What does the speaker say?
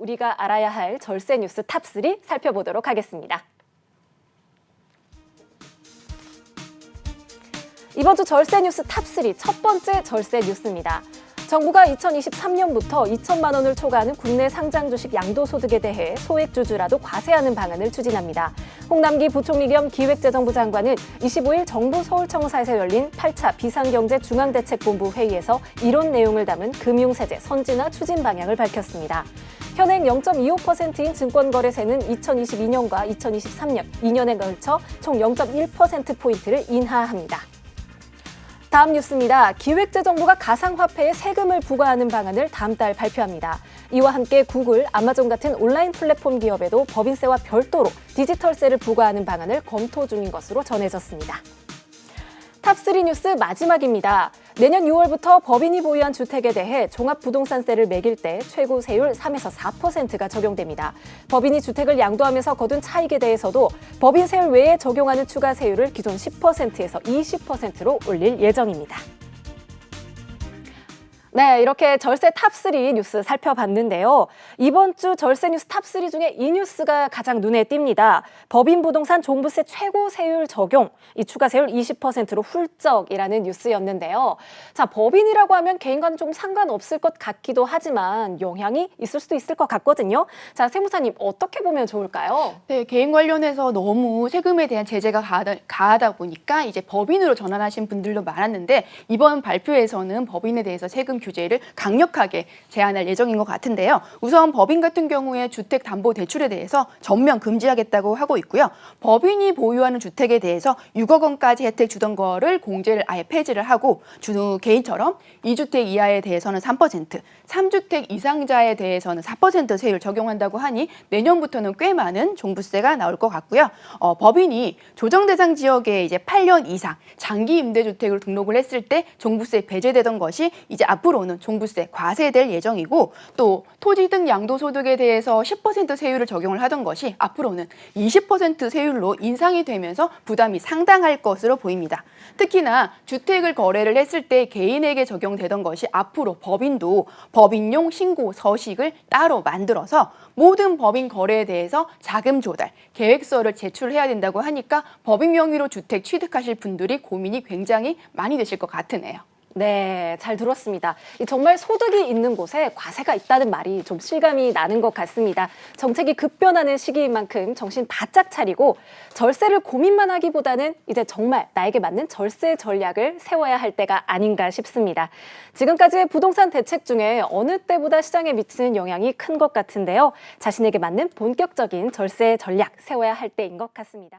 우리가 알아야 할 절세 뉴스 탑3 살펴보도록 하겠습니다. 이번 주 절세 뉴스 탑3 첫 번째 절세 뉴스입니다. 정부가 2023년부터 2천만 원을 초과하는 국내 상장 주식 양도소득에 대해 소액주주라도 과세하는 방안을 추진합니다. 홍남기 부총리 겸 기획재정부 장관은 25일 정부 서울청사에서 열린 8차 비상경제 중앙대책본부 회의에서 이론 내용을 담은 금융세제 선진화 추진 방향을 밝혔습니다. 현행 0.25%인 증권거래세는 2022년과 2023년 2년에 걸쳐 총 0.1%포인트를 인하합니다. 다음 뉴스입니다. 기획재정부가 가상화폐에 세금을 부과하는 방안을 다음 달 발표합니다. 이와 함께 구글, 아마존 같은 온라인 플랫폼 기업에도 법인세와 별도로 디지털세를 부과하는 방안을 검토 중인 것으로 전해졌습니다. 탑3 뉴스 마지막입니다. 내년 6월부터 법인이 보유한 주택에 대해 종합부동산세를 매길 때 최고 세율 3에서 4%가 적용됩니다. 법인이 주택을 양도하면서 거둔 차익에 대해서도 법인 세율 외에 적용하는 추가 세율을 기존 10%에서 20%로 올릴 예정입니다. 네, 이렇게 절세 탑3 뉴스 살펴봤는데요. 이번 주 절세 뉴스 탑3 중에 이 뉴스가 가장 눈에 띕니다. 법인 부동산 종부세 최고 세율 적용, 이 추가 세율 20%로 훌쩍이라는 뉴스였는데요. 자, 법인이라고 하면 개인과는 좀 상관없을 것 같기도 하지만 영향이 있을 수도 있을 것 같거든요. 자, 세무사님 어떻게 보면 좋을까요? 네, 개인 관련해서 너무 세금에 대한 제재가 가하다 보니까 이제 법인으로 전환하신 분들도 많았는데 이번 발표에서는 법인에 대해서 세금 규제를 강력하게 제한할 예정인 것 같은데요. 우선 법인 같은 경우에 주택담보대출에 대해서 전면 금지하겠다고 하고 있고요. 법인이 보유하는 주택에 대해서 6억 원까지 혜택 주던 거를 공제를 아예 폐지를 하고 개인처럼 2주택 이하에 대해서는 3%, 3주택 이상자에 대해서는 4% 세율 적용한다고 하니 내년부터는 꽤 많은 종부세가 나올 것 같고요. 법인이 조정 대상 지역에 이제 8년 이상 장기 임대주택으로 등록을 했을 때 종부세 배제되던 것이 이제 앞으로는 종부세 과세될 예정이고 또 토지 등 양도소득에 대해서 10% 세율을 적용을 하던 것이 앞으로는 20% 세율로 인상이 되면서 부담이 상당할 것으로 보입니다. 특히나 주택을 거래를 했을 때 개인에게 적용되던 것이 앞으로 법인도 법인용 신고 서식을 따로 만들어서 모든 법인 거래에 대해서 자금 조달, 계획서를 제출해야 된다고 하니까 법인 명의로 주택 취득하실 분들이 고민이 굉장히 많이 되실 것 같으네요. 네, 잘 들었습니다. 정말 소득이 있는 곳에 과세가 있다는 말이 좀 실감이 나는 것 같습니다. 정책이 급변하는 시기인 만큼 정신 바짝 차리고 절세를 고민만 하기보다는 이제 정말 나에게 맞는 절세 전략을 세워야 할 때가 아닌가 싶습니다. 지금까지의 부동산 대책 중에 어느 때보다 시장에 미치는 영향이 큰 것 같은데요. 자신에게 맞는 본격적인 절세 전략 세워야 할 때인 것 같습니다.